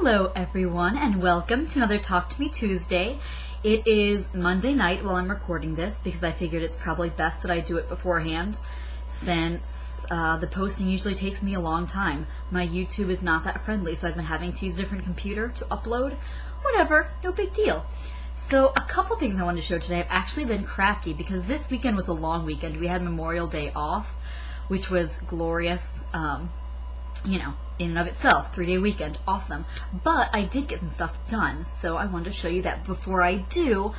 Hello everyone and welcome to another Talk to Me Tuesday. It is Monday night while I'm recording this because I figured it's probably best that I do it beforehand since the posting usually takes me a long time. My YouTube is not that friendly, so I've been having to use a different computer to upload. Whatever, no big deal. So a couple things I wanted to show today. I've actually been crafty because this weekend was a long weekend. We had Memorial Day off, which was glorious. In and of itself, 3-day weekend, awesome. But I did get some stuff done, so I wanted to show you that. Before I do,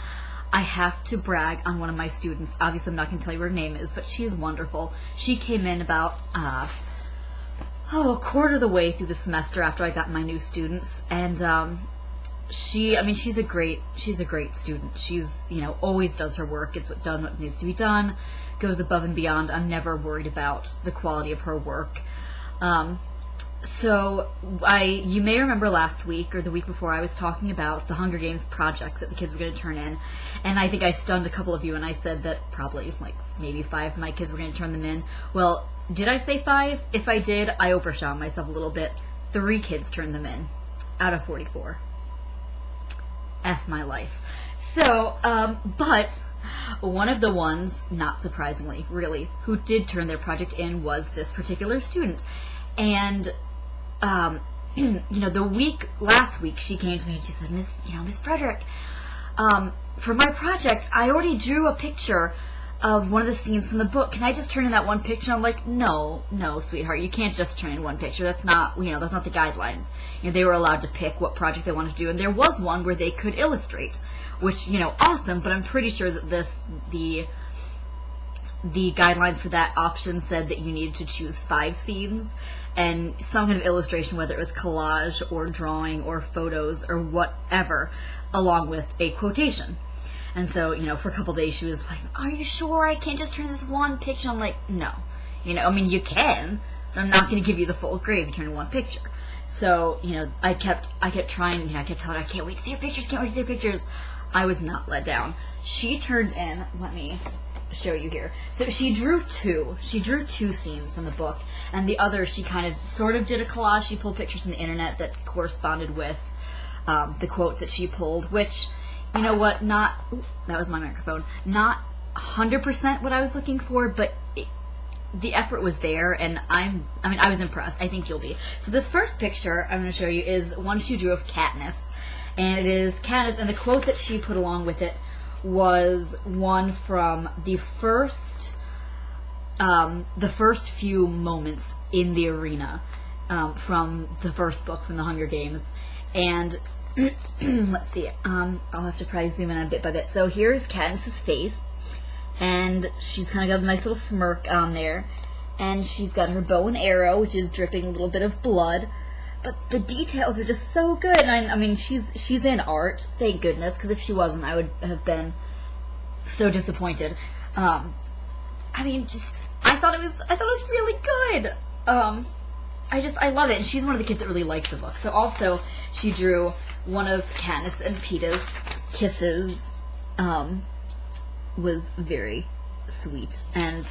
I have to brag on one of my students. Obviously, I'm not going to tell you what her name is, but she is wonderful. She came in about, a quarter of the way through the semester after I got my new students, and she's a great student. She's, always does her work, gets what needs to be done, goes above and beyond. I'm never worried about the quality of her work. So you may remember last week or the week before I was talking about the Hunger Games projects that the kids were going to turn in, and I think I stunned a couple of you and I said that probably maybe 5 of my kids were going to turn them in. Well, did I say 5? If I did, I overshot myself a little bit. 3 kids turned them in out of 44. F my life. So, but one of the ones, not surprisingly, really, who did turn their project in was this particular student. And last week she came to me and she said, Miss Frederick, for my project, I already drew a picture of one of the scenes from the book. Can I just turn in that one picture? I'm like, no, sweetheart, you can't just turn in one picture. That's not, that's not the guidelines. They were allowed to pick what project they wanted to do, and there was one where they could illustrate, which, awesome, but I'm pretty sure that the guidelines for that option said that you needed to choose 5 scenes and some kind of illustration, whether it was collage or drawing or photos or whatever, along with a quotation. And so, for a couple days she was like, are you sure I can't just turn this one picture? I'm like, no. You can, but I'm not going to give you the full grade if you turn in one picture. So, I kept trying, I kept telling her, I can't wait to see your pictures, I was not let down. She turned in, let me show you here. So she drew 2 scenes from the book, and the other she sort of did a collage. She pulled pictures from the internet that corresponded with the quotes that she pulled, which, that was my microphone, not 100% what I was looking for, but the effort was there, and I was impressed. I think you'll be. So this first picture I'm going to show you is one she drew of Katniss, and it is Katniss, and the quote that she put along with it was one from the first few moments in the arena from the first book, from the Hunger Games. And let's see, I'll have to probably zoom in a bit by bit. So here's Katniss's face, and she's kind of got a nice little smirk on there, and she's got her bow and arrow, which is dripping a little bit of blood. But the details are just so good. And she's in art, thank goodness, because if she wasn't, I would have been so disappointed. I thought it was really good. I love it, and she's one of the kids that really likes the book. So also, she drew one of Katniss and Peeta's kisses. Was very sweet, and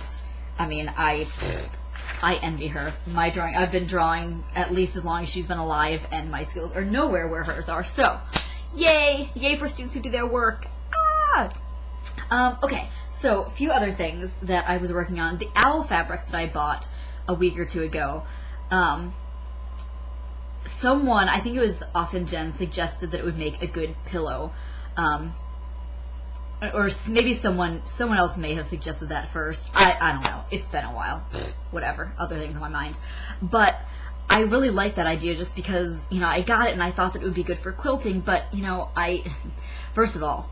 I envy her. My drawing, I've been drawing at least as long as she's been alive, and my skills are nowhere where hers are. So, yay! Yay for students who do their work. Okay, so a few other things that I was working on. The owl fabric that I bought a week or 2 ago. Someone, I think it was often Jen, suggested that it would make a good pillow. Or maybe someone else may have suggested that first. I don't know. It's been a while. Whatever. Other things on my mind. But I really like that idea just because, I got it and I thought that it would be good for quilting. But, first of all,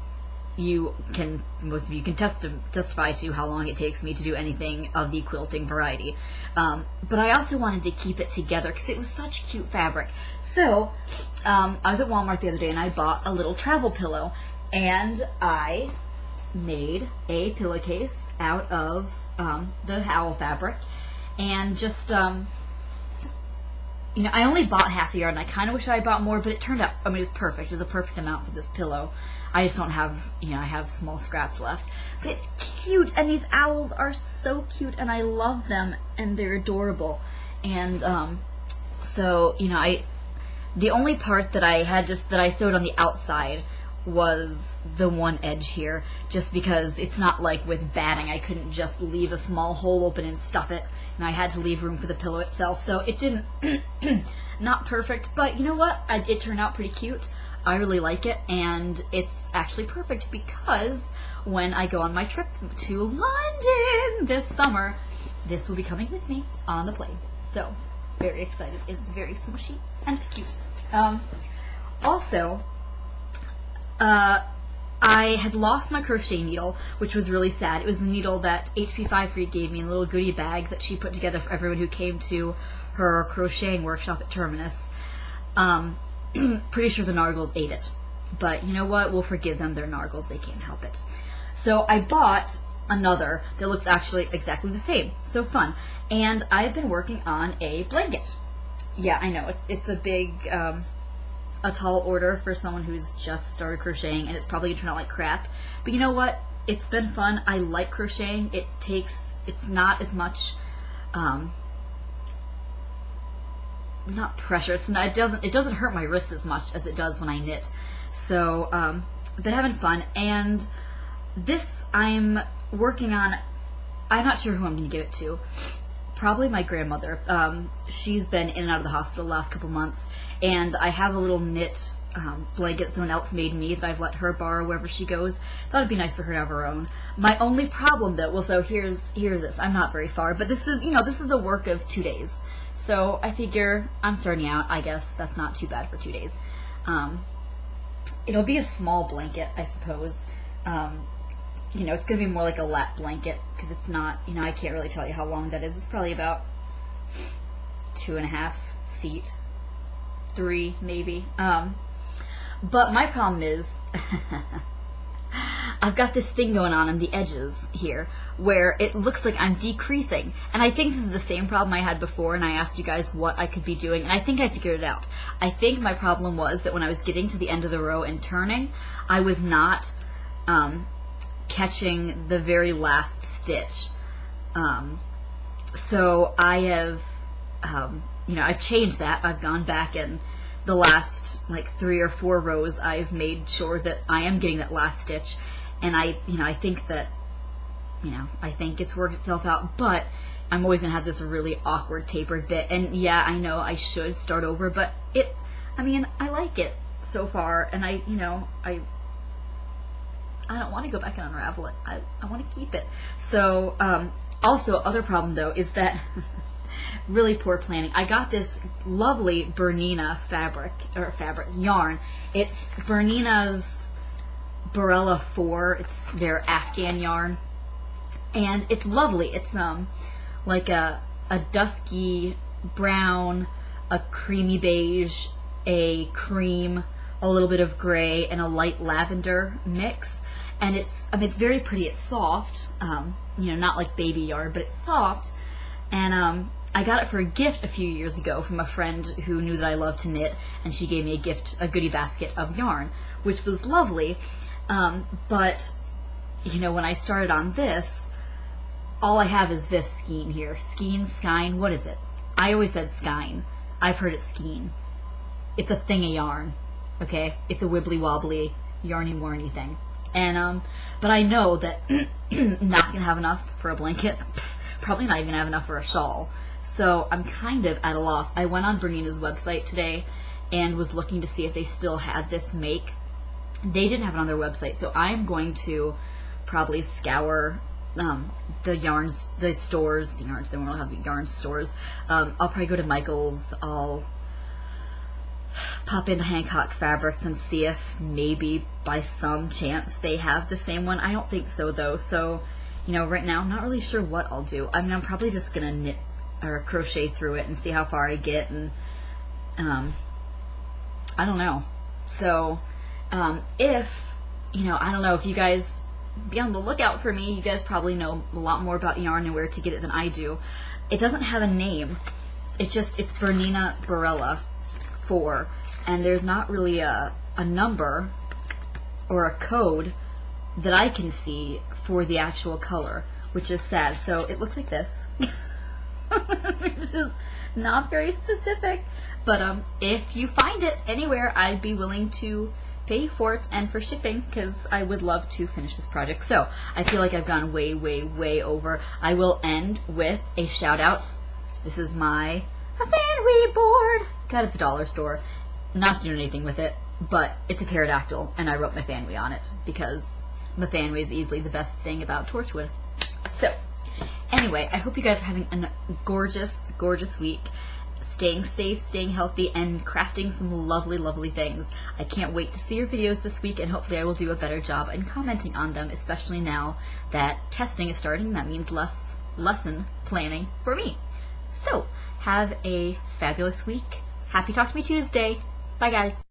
most of you can testify to how long it takes me to do anything of the quilting variety. But I also wanted to keep it together because it was such cute fabric. So, I was at Walmart the other day and I bought a little travel pillow. And I made a pillowcase out of the owl fabric, and just, I only bought half a yard, and I kind of wish I had bought more, but it turned out, it was perfect. It was a perfect amount for this pillow. I just don't have, I have small scraps left. But it's cute, and these owls are so cute, and I love them, and they're adorable. And, so, The only part that I had that I sewed on the outside was the one edge here, just because it's not like with batting. I couldn't just leave a small hole open and stuff it, and I had to leave room for the pillow itself, so it didn't, not perfect, but you know what, it turned out pretty cute. I really like it, and it's actually perfect because when I go on my trip to London this summer, this will be coming with me on the plane, so very excited. It's very smushy and cute. Also, I had lost my crochet needle, which was really sad. It was the needle that HP5 Free gave me in a little goodie bag that she put together for everyone who came to her crocheting workshop at Terminus. Pretty sure the Nargles ate it. But you know what? We'll forgive them. They're Nargles. They can't help it. So I bought another that looks actually exactly the same. So fun. And I've been working on a blanket. Yeah, I know. It's a big... a tall order for someone who's just started crocheting, and it's probably gonna turn out like crap. But you know what? It's been fun. I like crocheting. It's not as much, not pressure. It doesn't hurt my wrists as much as it does when I knit. So, I've been having fun, and this I'm working on. I'm not sure who I'm gonna give it to. Probably my grandmother. She's been in and out of the hospital the last couple months, and I have a little knit blanket someone else made me that I've let her borrow wherever she goes. Thought it'd be nice for her to have her own. My only problem though, well, so here's this. I'm not very far, but this is a work of 2 days. So I figure I'm starting out. I guess that's not too bad for 2 days. It'll be a small blanket, I suppose. It's going to be more like a lap blanket, because it's not, I can't really tell you how long that is. It's probably about 2.5 feet, 3 maybe. But my problem is, I've got this thing going on the edges here, where it looks like I'm decreasing. And I think this is the same problem I had before, and I asked you guys what I could be doing, and I think I figured it out. I think my problem was that when I was getting to the end of the row and turning, I was not... catching the very last stitch. So I have, I've changed that. I've gone back and the last like 3 or 4 rows I've made sure that I am getting that last stitch, and I think that, I think it's worked itself out, but I'm always going to have this really awkward tapered bit, and yeah, I know I should start over, but I like it so far, and I don't want to go back and unravel it. I want to keep it. So, also, other problem, though, is that really poor planning. I got this lovely Bernina yarn. It's Bernina's Barella 4. It's their Afghan yarn. And it's lovely. It's, like a dusky brown, a creamy beige, a cream, a little bit of gray, and a light lavender mix. And it's very pretty. It's soft, not like baby yarn, but it's soft. And I got it for a gift a few years ago from a friend who knew that I loved to knit, and she gave me a goodie basket of yarn, which was lovely. But when I started on this, all I have is this skein here. Skein, what is it? I always said skein. I've heard it skein. It's a thing of yarn, okay? It's a wibbly wobbly, yarny warny thing. And, but I know that not going to have enough for a blanket, probably not even have enough for a shawl. So I'm kind of at a loss. I went on Bernina's website today and was looking to see if they still had this make. They didn't have it on their website, so I'm going to probably scour the yarns, the stores, they won't have yarn stores. I'll probably go to Michael's, I'll pop into Hancock Fabrics and see if maybe by some chance they have the same one. I don't think so though, so right now I'm not really sure what I'll do. I'm probably just gonna knit or crochet through it and see how far I get, and I don't know. So if I don't know, if you guys be on the lookout for me, you guys probably know a lot more about yarn and where to get it than I do. It doesn't have a name. It's Bernina Barella 4, and there's not really a number or a code that I can see for the actual color, which is sad. So it looks like this. Which is not very specific. But if you find it anywhere, I'd be willing to pay for it and for shipping, because I would love to finish this project. So I feel like I've gone way, way, way over. I will end with a shout out. This is my fanwee board. Got it at the dollar store. Not doing anything with it, but it's a pterodactyl, and I wrote my fanwee on it because the fanwee is easily the best thing about Torchwood. So anyway, I hope you guys are having a gorgeous, gorgeous week. Staying safe, staying healthy, and crafting some lovely, lovely things. I can't wait to see your videos this week, and hopefully I will do a better job in commenting on them, especially now that testing is starting. That means less lesson planning for me. So, have a fabulous week. Happy Talk to Me Tuesday. Bye, guys.